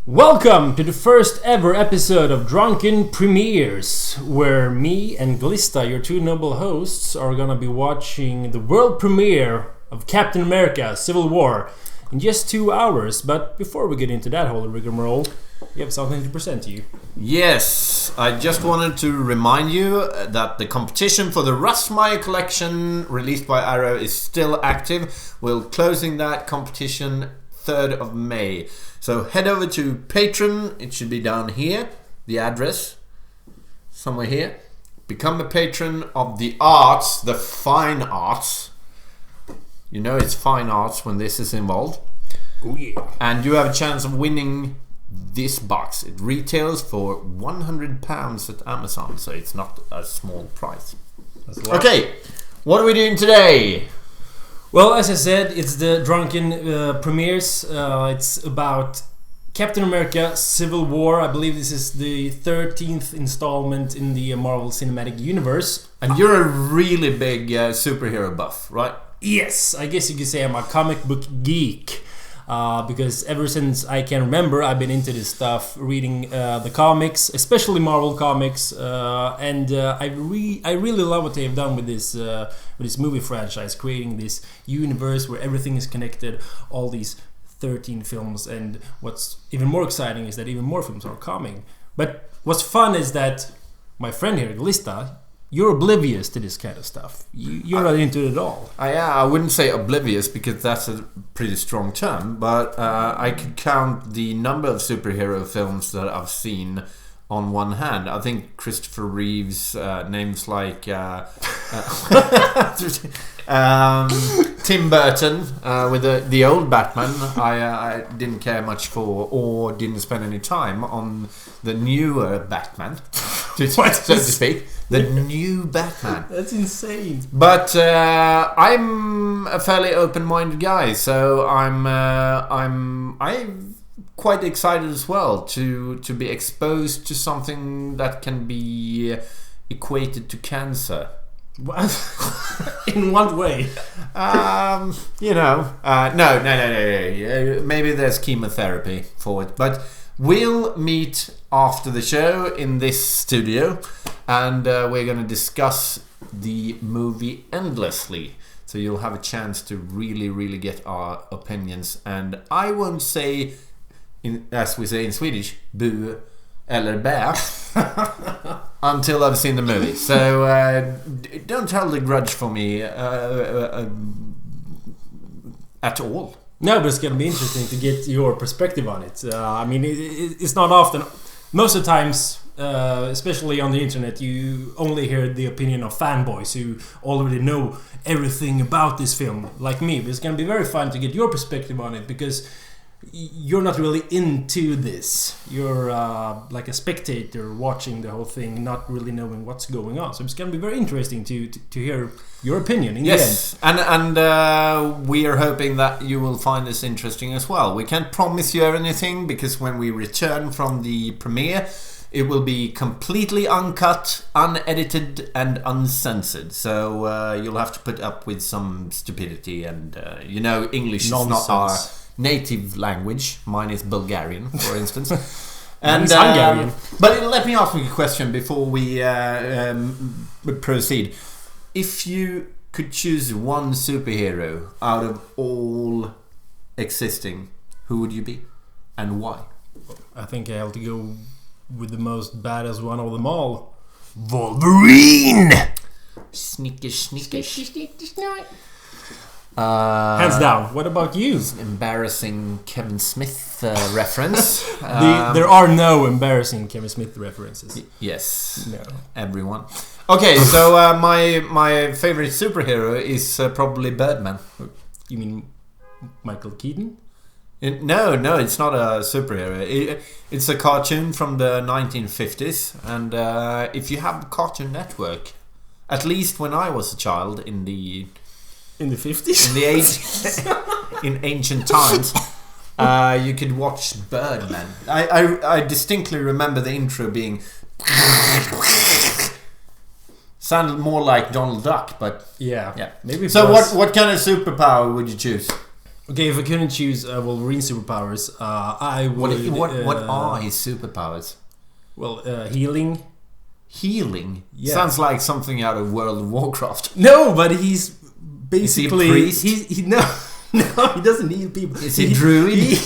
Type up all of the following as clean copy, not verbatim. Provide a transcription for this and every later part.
Welcome to the first ever episode of Drunken Premieres, where me and Glista, your two noble hosts, are gonna be watching the world premiere of Captain America: Civil War in just 2 hours. But before we get into that whole rigmarole, we have something to present to you. Yes, I just wanted to remind you that the competition for the Rustmeyer collection released by Arrow is still active. We're closing that competition 3rd of May. So head over to Patreon. It should be down here. The address. Somewhere here. Become a patron of the arts. The fine arts. You know it's fine arts when this is involved. Oh yeah. And you have a chance of winning this box. It retails for £100 at Amazon. So it's not a small price. Okay. What are we doing today? Well, as I said, it's the Drunken Premieres. It's about Captain America: Civil War. I believe this is the 13th installment in the Marvel Cinematic Universe. And you're a really big superhero buff, right? Yes, I guess you could say I'm a comic book geek. Because ever since I can remember, I've been into this stuff, reading the comics, especially Marvel comics, and I really love what they've done with this movie franchise, creating this universe where everything is connected, all these 13 films, and what's even more exciting is that even more films are coming. But what's fun is that my friend here, Glista, you're oblivious to this kind of stuff. You're not into it at all. I wouldn't say oblivious because that's a pretty strong term, but I could count the number of superhero films that I've seen on one hand. I think Christopher Reeve's names like Tim Burton with the old Batman I didn't care much for, or didn't spend any time on the newer Batman, so to speak. The new Batman. That's insane. But I'm a fairly open-minded guy, so I'm quite excited as well to be exposed to something that can be equated to cancer. In what way? No. Maybe there's chemotherapy for it, but we'll meet after the show in this studio, and we're going to discuss the movie endlessly. So you'll have a chance to really get our opinions, and I won't say, as we say in Swedish, bu eller bä, until I've seen the movie. So don't hold a grudge for me at all. No, but it's going to be interesting to get your perspective on it. I mean, it's not often. Most of the times, especially on the internet, you only hear the opinion of fanboys who already know everything about this film, like me. But it's going to be very fun to get your perspective on it, because you're not really into this. You're like a spectator watching the whole thing, not really knowing what's going on. So it's going to be very interesting to hear your opinion in the end. And we are hoping that you will find this interesting as well. We can't promise you anything, because when we return from the premiere, it will be completely uncut, unedited, and uncensored. So you'll have to put up with some stupidity, and English Nonsense. is not our native language. Mine is Bulgarian, for instance. And Hungarian. But let me ask you a question before we proceed. If you could choose one superhero out of all existing, who would you be, and why? I think I have to go with the most badass one of them all, Wolverine. Sneakish. Hands down. What about you? Embarrassing Kevin Smith reference. There are no embarrassing Kevin Smith references. Yes. No. Everyone. Okay, so my favorite superhero is probably Birdman. You mean Michael Keaton? No, it's not a superhero. It's a cartoon from the 1950s, and if you have Cartoon Network, at least when I was a child in the 50s? In ancient times, you could watch Birdman. I distinctly remember the intro being sounded more like Donald Duck, but yeah. Maybe. So what kind of superpower would you choose? Okay, if I couldn't choose Wolverine's superpowers, I would... What are his superpowers? Well, healing. Healing? Yeah. Sounds like something out of World of Warcraft. No, but he's basically... Is he a priest? No, he doesn't heal people. Is he a druid?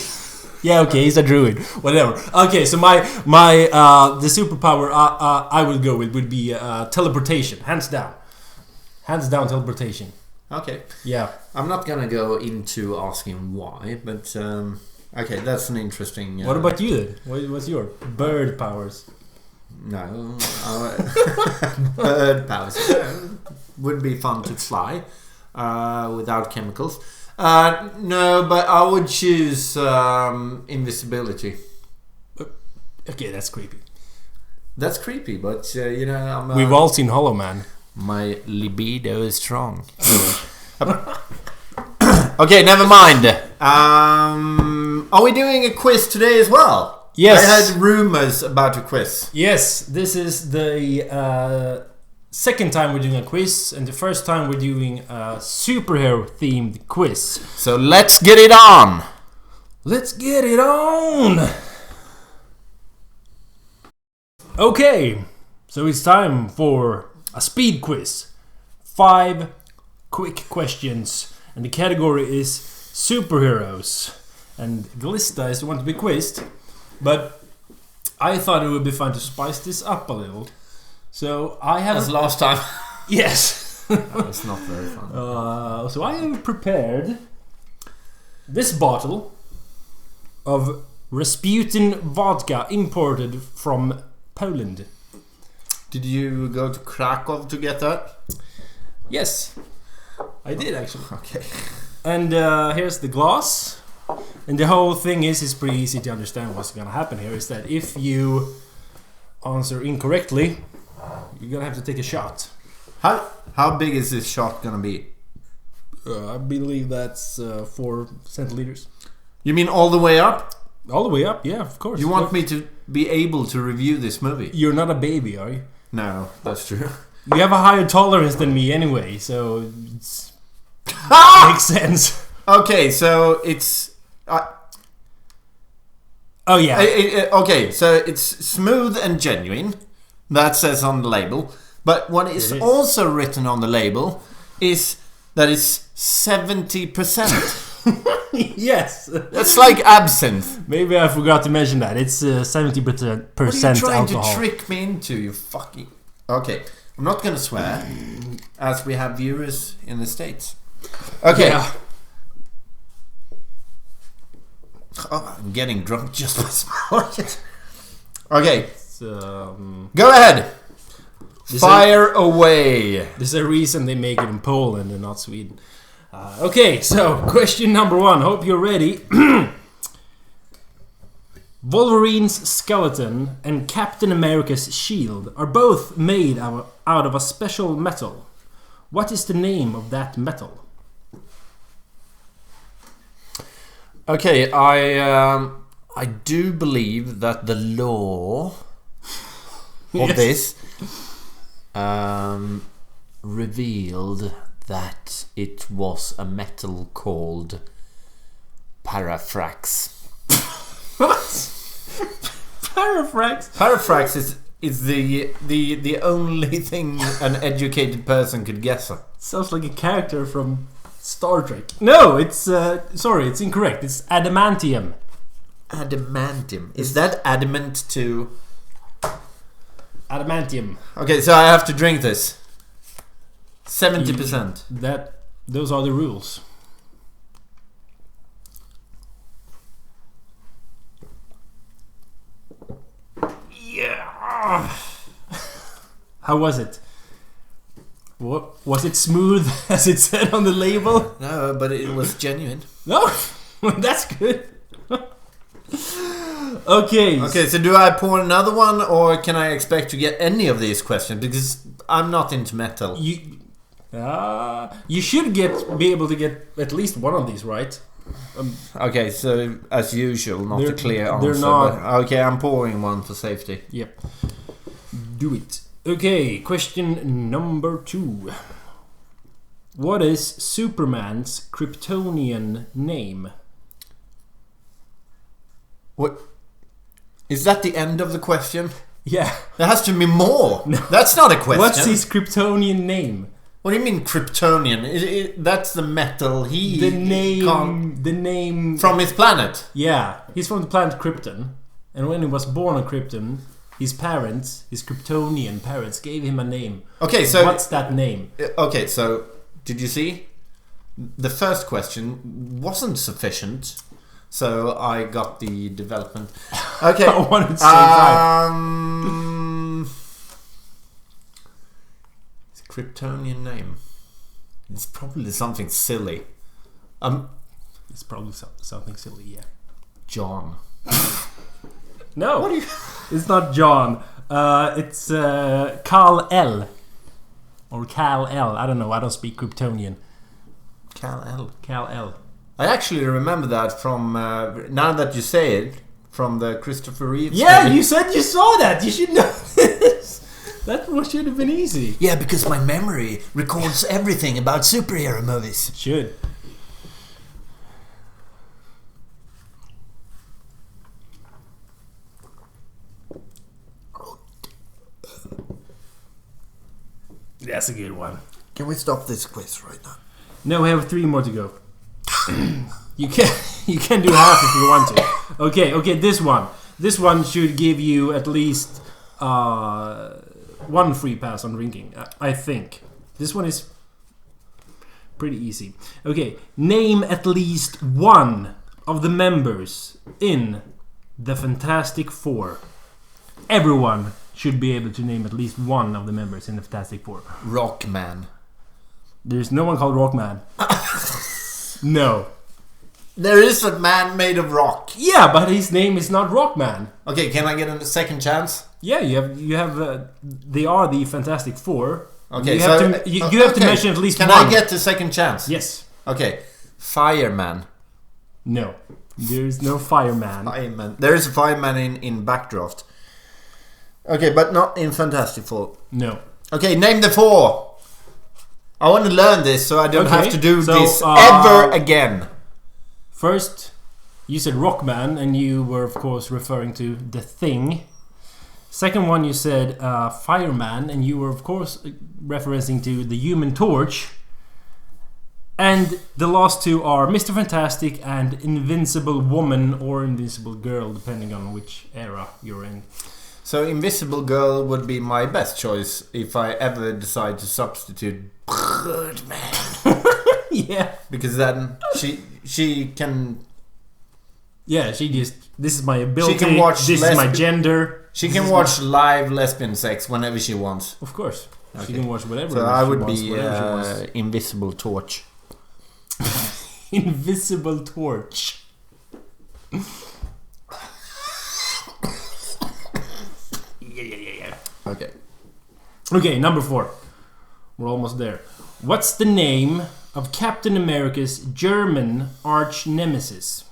Yeah, okay, he's a druid. Whatever. Okay, so my the superpower I would go with would be teleportation, hands down. Hands down, teleportation. Okay. Yeah. I'm not gonna go into asking why, but okay, that's an interesting. What about you then? What's your bird powers? No, bird powers would be fun to fly without chemicals. No, but I would choose invisibility. Okay, that's creepy. That's creepy, but we've all seen Hollow Man. My libido is strong. Okay, never mind. Are we doing a quiz today as well? Yes. I heard rumors about a quiz. Yes, this is the second time we're doing a quiz, and the first time we're doing a superhero-themed quiz. So let's get it on! Let's get it on! Okay, so it's time for a speed quiz. 5 quick questions, and the category is superheroes. And Glista is the one to be quizzed, but I thought it would be fun to spice this up a little. So I have... As last time. Yes. It's not very fun. So I have prepared this bottle of Rasputin vodka imported from Poland. Did you go to Krakow to get that? Yes, I did actually. Okay. And here's the glass. And the whole thing is, it's pretty easy to understand what's gonna happen here. Is that if you answer incorrectly, you're gonna have to take a shot. How big is this shot gonna be? I believe that's 4 centiliters. You mean all the way up? All the way up, yeah, of course. You want me to be able to review this movie? You're not a baby, are you? No, that's true. You have a higher tolerance than me anyway, so it's makes sense. Okay, so it's... Oh yeah. Okay, so it's smooth and genuine. That says on the label. But what is also written on the label is that it's 70%. Yes. That's like absinthe. Maybe I forgot to mention that. It's 70% What are you trying alcohol. to trick me into, you fucking... Okay, I'm not gonna swear, as we have viewers in the States. Okay. Yeah. Oh, I'm getting drunk just by smelling it. Okay, Go ahead. Fire away. There's a reason they make it in Poland and not Sweden. Okay, so question number 1. Hope you're ready. Wolverine's skeleton and Captain America's shield are both made out of a special metal. What is the name of that metal? Okay, I do believe that the law of this revealed that it was a metal called parafrax. Parafrax? Parafrax is the only thing an educated person could guess. Sounds like a character from Star Trek. No, it's sorry, it's incorrect. It's adamantium. Adamantium. Is that adamant too? Adamantium. Okay, so I have to drink this. 70%. Those are the rules. Yeah. How was it? What was it smooth as it said on the label? No, but it was genuine. No, that's good. Okay. Okay, so do I pour another one, or can I expect to get any of these questions? Because I'm not into metal. You should be able to get at least one of these right. Okay, so as usual, not a clear answer. They're not. Okay, I'm pouring one for safety. Yep. Do it. Okay, question number 2. What is Superman's Kryptonian name? What? Is that the end of the question? Yeah. There has to be more. No. That's not a question. What's his Kryptonian name? What do you mean Kryptonian? That's the metal The name from his planet. Yeah, he's from the planet Krypton. And when he was born on Krypton, his Kryptonian parents, gave him a name. Okay, so what's that name? Okay, so did you see? The first question wasn't sufficient, so I got the development. Okay, I wanted to say time. It's a Kryptonian name. It's probably something silly. It's probably something silly, yeah. John. No, what are you? It's not John. It's Kal-El. Or Kal-El. I don't know. I don't speak Kryptonian. Kal-El. Kal-El. I actually remember that from, now that you say it, from the Christopher Reeve. Yeah, you said you saw that. You should know this. That should have been easy. Yeah, because my memory records everything about superhero movies. It should. That's a good one. Can we stop this quiz right now? No, we have 3 more to go. You can do half if you want to. Okay, this one should give you at least 1 free pass on drinking, I think. This one is pretty easy. Okay, name at least one of the members in the Fantastic Four. Everyone should be able to name at least one of the members in the Fantastic Four. Rockman. There's no one called Rockman. No. There is a man made of rock. Yeah, but his name is not Rockman. Okay, can I get a second chance? Yeah, you have. They are the Fantastic Four. Okay, you have to mention at least can one. Can I get the second chance? Yes. Okay, Fireman. No, there is no Fireman. Fireman. There is a Fireman in Backdraft. Okay, but not in Fantastic Four. No. Okay, name the 4. I want to learn this so I don't have to do this ever again. First, you said Rockman, and you were of course referring to The Thing. Second one, you said Fireman, and you were of course referencing to the Human Torch. And the last 2 are Mr. Fantastic and Invincible Woman or Invincible Girl, depending on which era you're in. So Invisible Girl would be my best choice if I ever decide to substitute Birdman. Yeah. Because then she can... Yeah, she just... This is my ability, she can watch this is my gender. She can watch live lesbian sex whenever she wants. Of course. Okay. She can watch whatever so I would wants, be Invisible Torch. Invisible Torch. Yeah. Okay, number 4. We're almost there. What's the name of Captain America's German arch nemesis?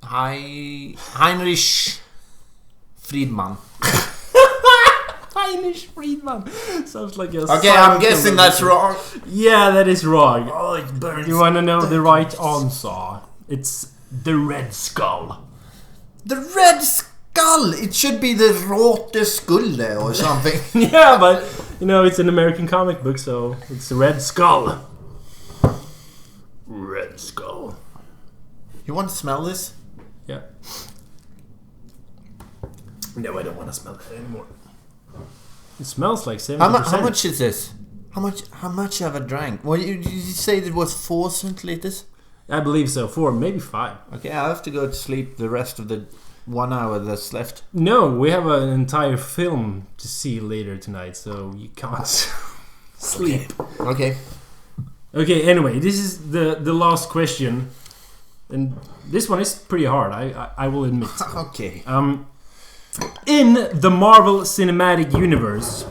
Heinrich Friedman. Heinrich Friedman. Sounds like a... Okay, I'm guessing that's wrong. Yeah, that is wrong. Oh, it burns. You want to know the right answer? It's the Red Skull. The Red Skull! It should be the Rote Skulle or something. Yeah, but, you know, it's an American comic book, so it's the Red Skull. Red Skull. You want to smell this? Yeah. No, I don't want to smell that anymore. It smells like 70%. How much is this? How much have I drank? Well, you say it was 4 centiliters? I believe so. 4, maybe 5. Okay, I have to go to sleep the rest of the 1 hour that's left. No, we have an entire film to see later tonight, so you can't sleep. Okay. Okay, anyway, this is the last question. And this one is pretty hard, I will admit. Okay. In the Marvel Cinematic Universe,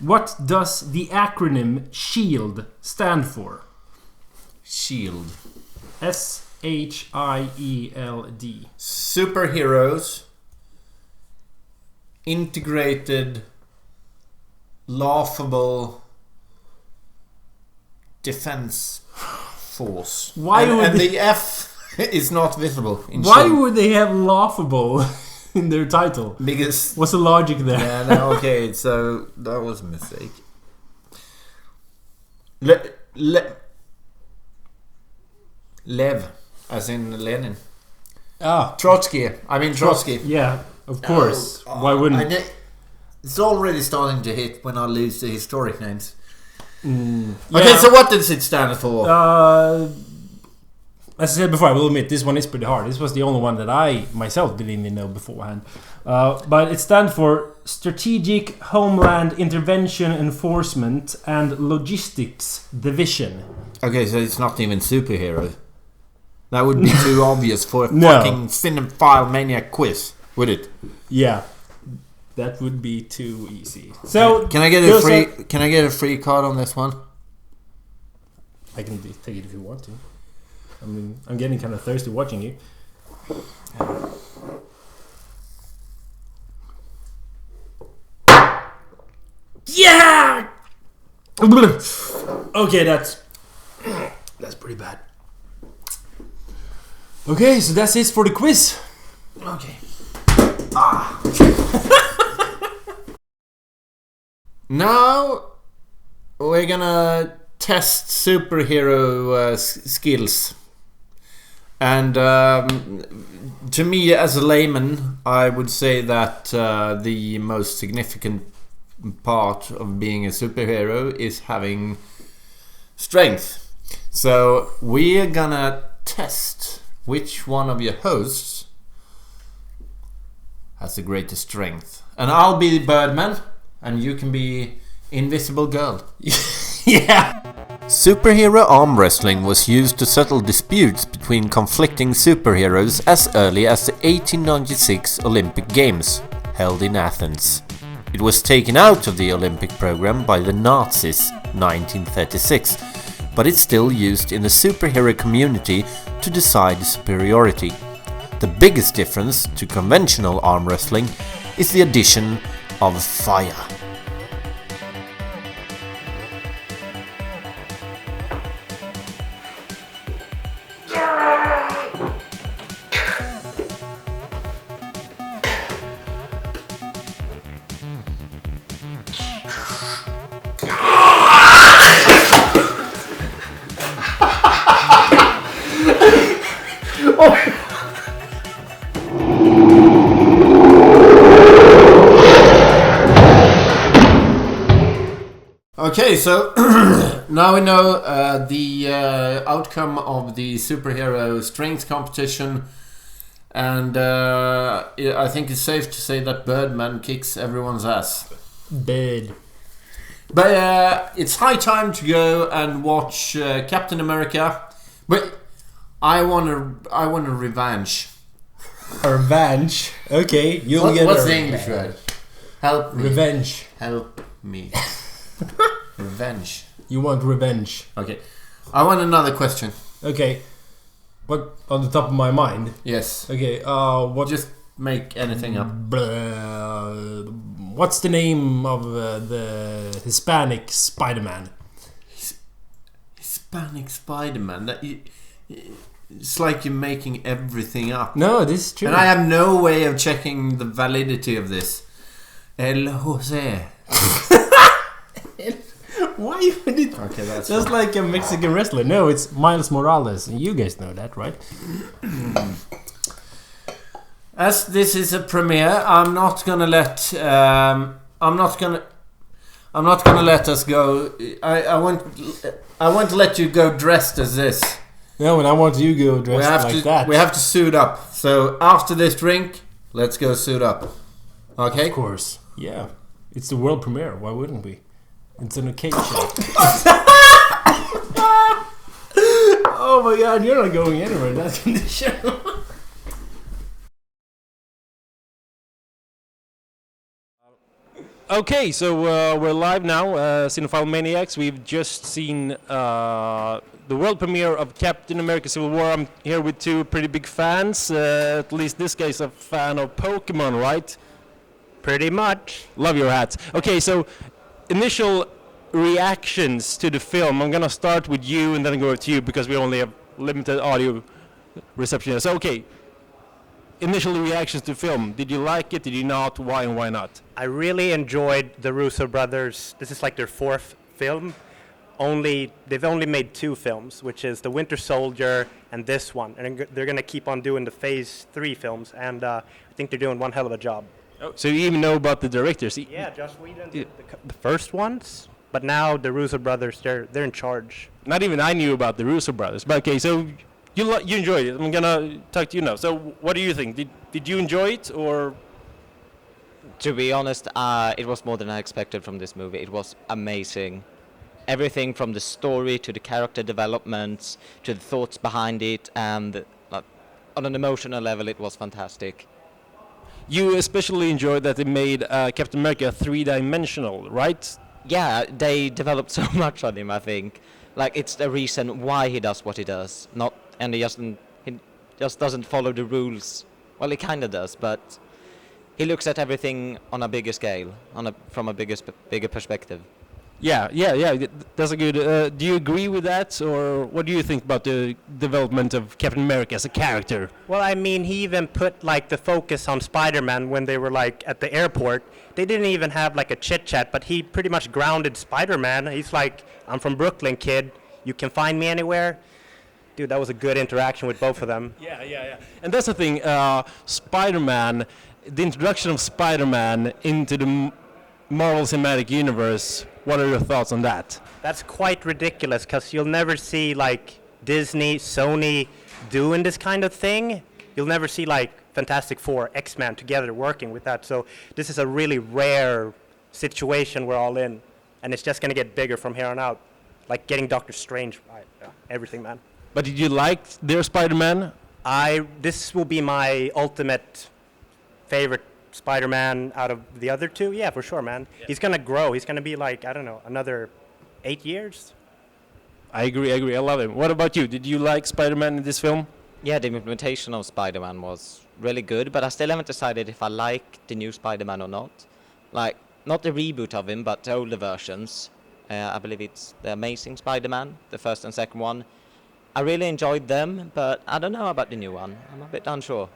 what does the acronym SHIELD stand for? Shield. SHIELD. Hield. Superheroes, integrated, laughable defense force. And the F is not visible. Why would they have laughable in their title? Because what's the logic there? Yeah, no, okay, so that was a mistake. Lev, as in Lenin. Trotsky. I mean Trotsky. Yeah, of course. Why wouldn't? It's already starting to hit when I lose the historic names. Yeah. Okay, so what does it stand for? As I said before, I will admit this one is pretty hard. This was the only one that I myself didn't even know beforehand. But it stands for Strategic Homeland Intervention Enforcement and Logistics Division. Okay, so it's not even superhero. That would be too obvious for a fucking Cinephile Maniac quiz, would it? Yeah, that would be too easy. So can I get a free card on this one? I can take it if you want to. I mean, I'm getting kind of thirsty watching you. Yeah. Okay, that's pretty bad. Okay, so that's it for the quiz. Okay. Now we're gonna test superhero skills. And to me, as a layman, I would say that the most significant part of being a superhero is having strength. So we're gonna test which one of your hosts has the greatest strength. And I'll be the Birdman, and you can be Invisible Girl. Yeah. Superhero arm wrestling was used to settle disputes between conflicting superheroes as early as the 1896 Olympic Games, held in Athens. It was taken out of the Olympic program by the Nazis 1936, but it's still used in the superhero community to decide superiority. The biggest difference to conventional arm wrestling is the addition of fire. Okay, so now we know the outcome of the superhero strength competition, and I think it's safe to say that Birdman kicks everyone's ass. Bad. But it's high time to go and watch Captain America. But I want a revenge. A revenge? Okay, you'll get what's the English word? Help me. Revenge. Help me. Revenge. You want revenge. Okay. I want another question. Okay. What on the top of my mind? Yes. Okay, what... Just make anything up. What's the name of the Hispanic Spider-Man? Hispanic Spider-Man? It's like you're making everything up. No, this is true. And I have no way of checking the validity of this. El Jose. Why would it... Okay, that's just like a Mexican wrestler. No, it's Miles Morales. You guys know that, right? As this is a premiere, I'm not gonna let us go. I won't let you go dressed as this. No, and I want you to go dressed like that. We have to suit up. So after this drink, let's go suit up. Okay? Of course. Yeah. It's the world premiere. Why wouldn't we? It's an occasion. Oh my god, you're not going anywhere in that condition. Okay, so we're live now, Cinephile Maniacs. We've just seen the world premiere of Captain America Civil War. I'm here with two pretty big fans. At least this guy's a fan of Pokemon, right? Pretty much. Love your hats. Okay, so initial reactions to the film. I'm gonna start with you and then go to you because we only have limited audio reception here. So, okay. Initial reactions to film. Did you like it? Did you not? Why and why not? I really enjoyed the Russo brothers. This is like their fourth film. They've only made two films, which is The Winter Soldier and this one. And they're going to keep on doing the Phase 3 films. And I think they're doing one hell of a job. Oh, so you even know about the directors? Yeah, Joss Whedon did the first ones. But now the Russo brothers, they're in charge. Not even I knew about the Russo brothers. But okay, so you enjoyed it. I'm gonna talk to you now. So what do you think? Did you enjoy it or? To be honest, it was more than I expected from this movie. It was amazing. Everything from the story to the character developments to the thoughts behind it, and on an emotional level, it was fantastic. You especially enjoyed that they made Captain America three-dimensional, right? Yeah, they developed so much on him, I think. Like, it's the reason why he does what he does. He just doesn't follow the rules. Well, he kind of does, but he looks at everything on a bigger scale, from a bigger perspective. Yeah. That's a good. Do you agree with that, or what do you think about the development of Captain America as a character? Well, I mean, he even put like the focus on Spider-Man when they were like at the airport. They didn't even have like a chit-chat, but he pretty much grounded Spider-Man. He's like, I'm from Brooklyn, kid. You can find me anywhere. Dude, that was a good interaction with both of them. Yeah. And that's the thing, Spider-Man, the introduction of Spider-Man into the Marvel Cinematic Universe, what are your thoughts on that? That's quite ridiculous because you'll never see like Disney, Sony doing this kind of thing. You'll never see like Fantastic Four, X-Men together working with that. So this is a really rare situation we're all in. And it's just going to get bigger from here on out. Like getting Doctor Strange, everything, man. But did you like their Spider-Man? This will be my ultimate favorite Spider-Man out of the other two. Yeah, for sure, man. Yeah. He's going to grow. He's going to be like, I don't know, another 8 years. I agree. I love him. What about you? Did you like Spider-Man in this film? Yeah, the implementation of Spider-Man was really good, but I still haven't decided if I like the new Spider-Man or not. Like, not the reboot of him, but the older versions. I believe it's the Amazing Spider-Man, the first and second one. I really enjoyed them, but I don't know about the new one. I'm a bit unsure.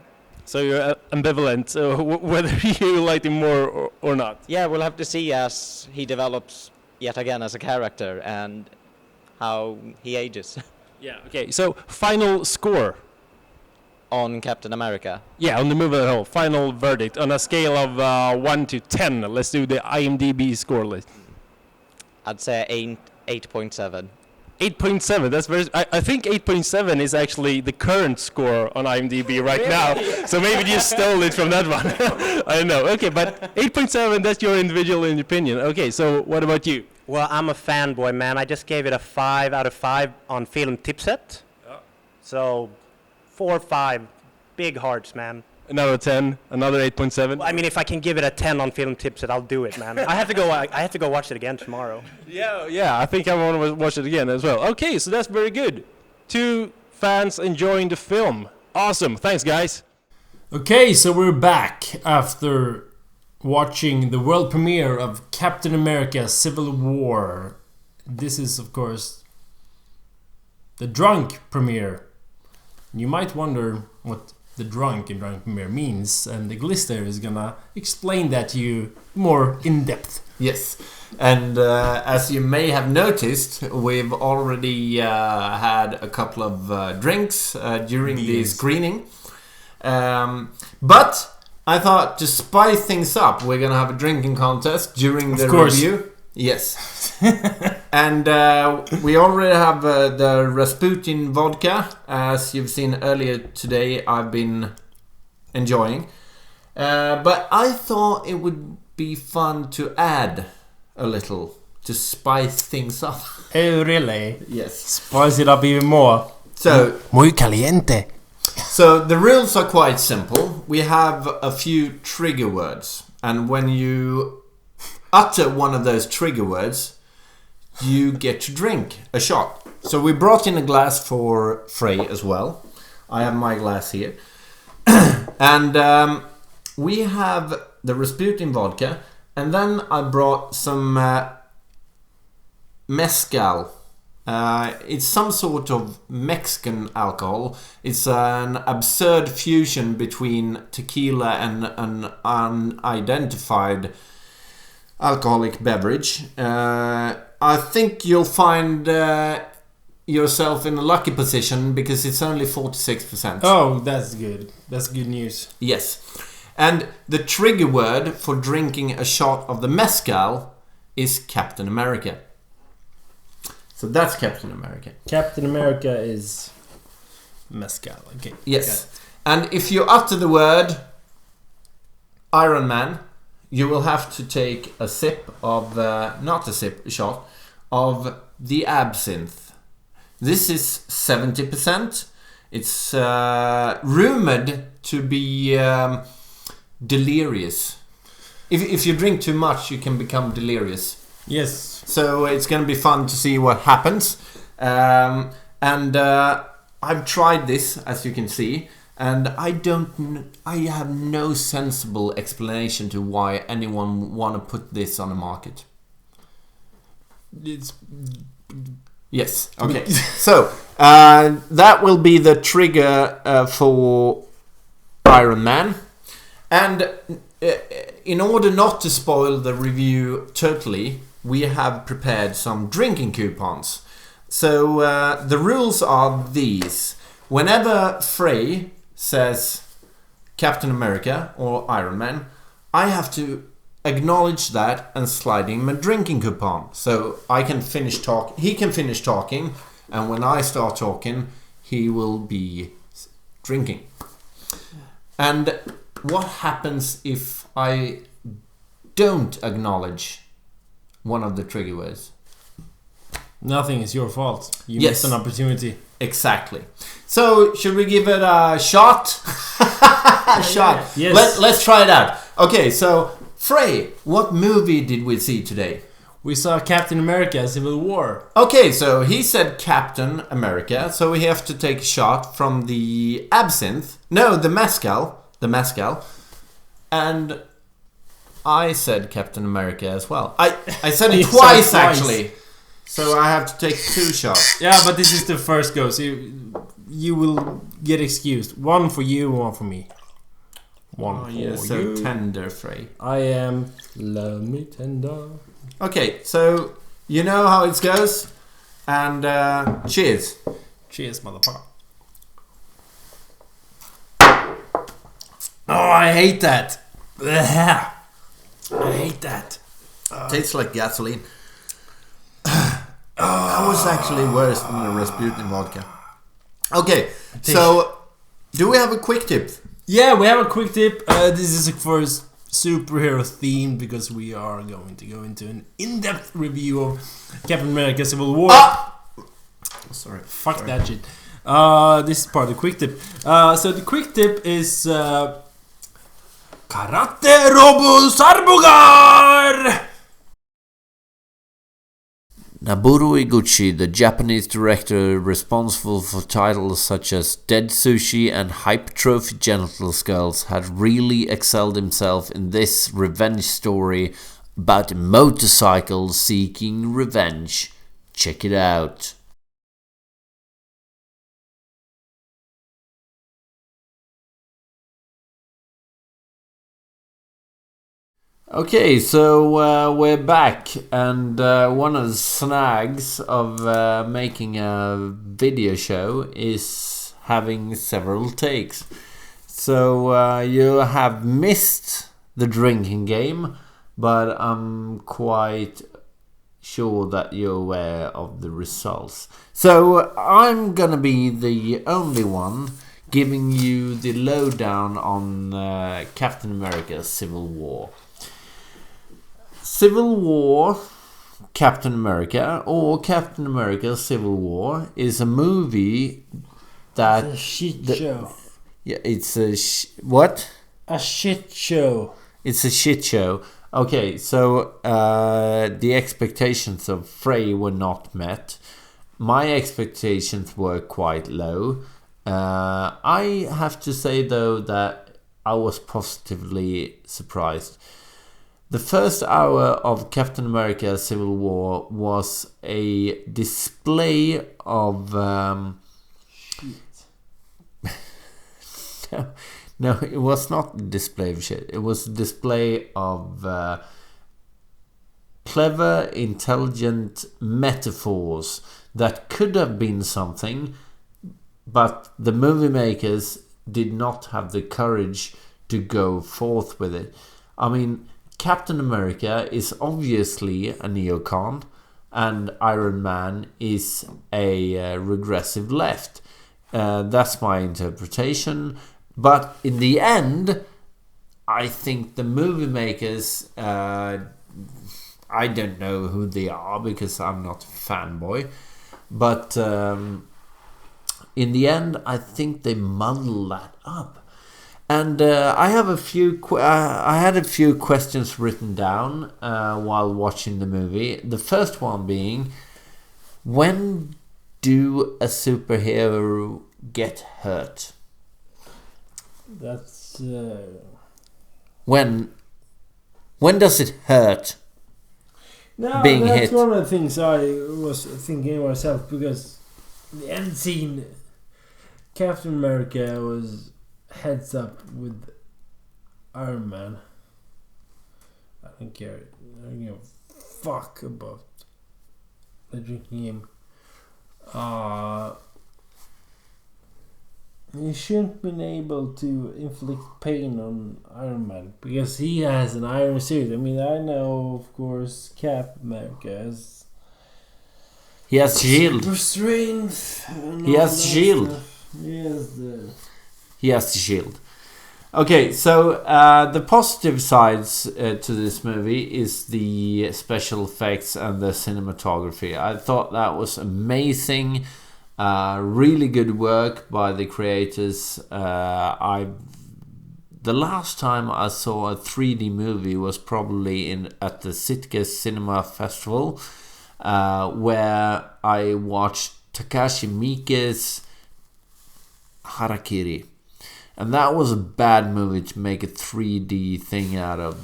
So you're ambivalent, whether you like him more or not? Yeah, we'll have to see as he develops yet again as a character and how he ages. Yeah, okay. So, final score? On Captain America? Yeah, on the movie as a whole. Final verdict on a scale of 1 to 10. Let's do the IMDb score list. I'd say 8.7. 8.7, that's very... I think 8.7 is actually the current score on IMDb right now. So maybe you stole it from that one. I don't know. Okay, but 8.7, that's your individual opinion. Okay, so what about you? Well, I'm a fanboy, man. I just gave it a 5 out of 5 on Film Tipset. Oh. So, 4 or 5. Big hearts, man. Another 10, another 8.7. Well, I mean, if I can give it a 10 on Film Tipset, I'll do it, man. I have to go watch it again tomorrow. Yeah, I think I want to watch it again as well. Okay, so that's very good. 2 fans enjoying the film. Awesome. Thanks, guys. Okay, so we're back after watching the world premiere of Captain America Civil War. This is, of course, the drunk premiere. You might wonder what the drunk in Drunken Premiere means, and the Glister is gonna explain that to you more in depth. Yes, and as you may have noticed, we've already had a couple of drinks during the screening. But I thought to spice things up, we're gonna have a drinking contest during the review. Yes. And we already have the Rasputin vodka, as you've seen earlier today. I've been enjoying, but I thought it would be fun to add a little to spice things up. Oh, really? Yes. Spice it up even more. So muy caliente. So the rules are quite simple. We have a few trigger words, and when you utter one of those trigger words, you get to drink a shot. So we brought in a glass for Frey as well. I have my glass here. And we have the Rasputin vodka. And then I brought some mezcal. It's some sort of Mexican alcohol. It's an absurd fusion between tequila and an unidentified alcoholic beverage. I think you'll find yourself in a lucky position because it's only 46%. Oh, that's good. That's good news. Yes. And the trigger word for drinking a shot of the mezcal is Captain America. So that's Captain America. Captain America is mezcal. Okay. Yes. And if you utter the word Iron Man, you will have to take a sip of, a shot of the absinthe. This is 70%. It's rumored to be delirious. If you drink too much, you can become delirious. Yes. So it's going to be fun to see what happens. And I've tried this, as you can see, and I have no sensible explanation to why anyone want to put this on the market. It's Yes. Okay. So that will be the trigger for Iron Man, and in order not to spoil the review totally, we have prepared some drinking coupons. So the rules are these: whenever Frey says Captain America or Iron Man, I have to acknowledge that and slide him a drinking coupon. So I can finish talk. He can finish talking, and when I start talking, he will be drinking. And what happens if I don't acknowledge one of the trigger words? Nothing is your fault. You Yes. missed an opportunity. Exactly. So should we give it a shot? A shot. Yes. Let's try it out. Okay, so Frey, what movie did we see today? We saw Captain America: Civil War. Okay, so he said Captain America, so we have to take a shot from the absinthe. No, the mezcal. The mezcal. And I said Captain America as well. I said it You twice, said twice. actually. So I have to take 2 shots. Yeah, but this is the first go, so you will get excused. One for you, one for me. One Oh, for you're so you. tender, Frey. I am love me tender. Okay, so you know how it goes. And cheers. Cheers, motherfucker. Oh, I hate that. Ugh. I hate that. Tastes like gasoline. That was actually worse than the Rasputin vodka. Okay, so do we have a quick tip? Yeah, we have a quick tip. This is for superhero theme because we are going to go into an in-depth review of Captain America: Civil War. Sorry. Fuck that shit. This is part of the quick tip. So the quick tip is Karate Robo Sarbugar! Noboru Iguchi, the Japanese director responsible for titles such as Dead Sushi and Hypertrophy Genitals Girls, had really excelled himself in this revenge story about a motorcycle seeking revenge. Check it out. Okay, so we're back, and one of the snags of making a video show is having several takes. So you have missed the drinking game, but I'm quite sure that you're aware of the results. So I'm gonna be the only one giving you the lowdown on Captain America: Civil War. Civil War, Captain America, or Captain America: Civil War is a movie that... A shit show. Yeah, it's a... what? A shit show. It's a shit show. Okay, so the expectations of Frey were not met. My expectations were quite low. I have to say, though, that I was positively surprised. The first hour of Captain America Civil War was a display of... No, it was not a display of shit. It was a display of clever, intelligent metaphors that could have been something, but the movie makers did not have the courage to go forth with it. I mean, Captain America is obviously a neocon, and Iron Man is a regressive left. That's my interpretation. But in the end, I think the movie makers, I don't know who they are because I'm not a fanboy, but in the end, I think they muddle that up. And I had a few questions written down while watching the movie. The first one being, when do a superhero get hurt? That's when does it hurt? Being that's hit. one of the things I was thinking myself, because the end scene, Captain America was heads up with Iron Man. I don't care. I don't give a fuck about the drinking game. He shouldn't been able to inflict pain on Iron Man because he has an iron suit. I mean, I know, of course, Cap America has... He has shield. Super strength. He has shield. He has the shield. Okay, so the positive sides to this movie is the special effects and the cinematography. I thought that was amazing. Really good work by the creators. The last time I saw a 3D movie was probably at the Sitka Cinema Festival, where I watched Takashi Miike's Harakiri. And that was a bad movie to make a 3D thing out of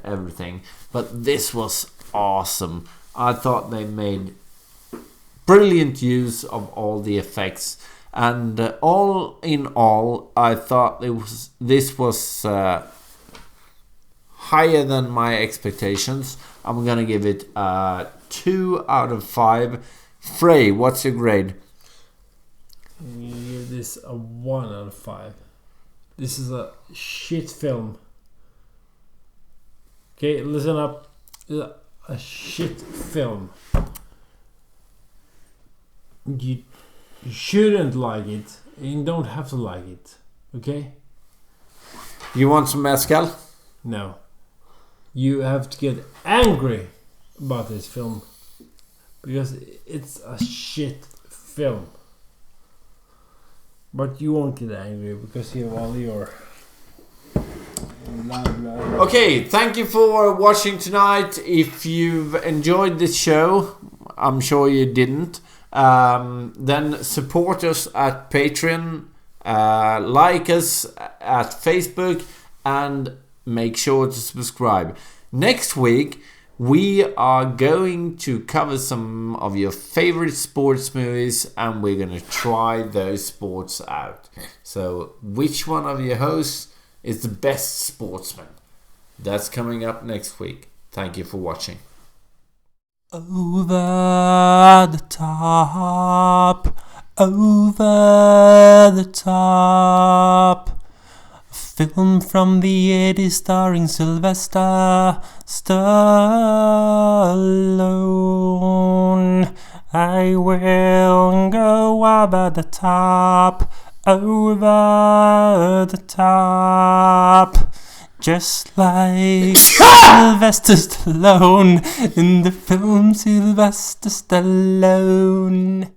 everything. But this was awesome. I thought they made brilliant use of all the effects. And all in all, I thought this was higher than my expectations. I'm going to give it 2 out of 5. Frey, what's your grade? I'm going to give this a 1 out of 5. This is a shit film. Okay, listen up. A shit film. You shouldn't like it. You don't have to like it. Okay? You want some mezcal? No. You have to get angry about this film. Because it's a shit film. But you won't get angry because you have all your... Okay, thank you for watching tonight. If you've enjoyed this show, I'm sure you didn't, then support us at Patreon, like us at Facebook, and make sure to subscribe. Next week we are going to cover some of your favorite sports movies, and we're going to try those sports out. So which one of your hosts is the best sportsman? That's coming up next week. Thank you for watching. Over the top, over the top. A film from the 80s starring Sylvester Stallone. I will go over the top, over the top. Just like Sylvester Stallone in the film Sylvester Stallone.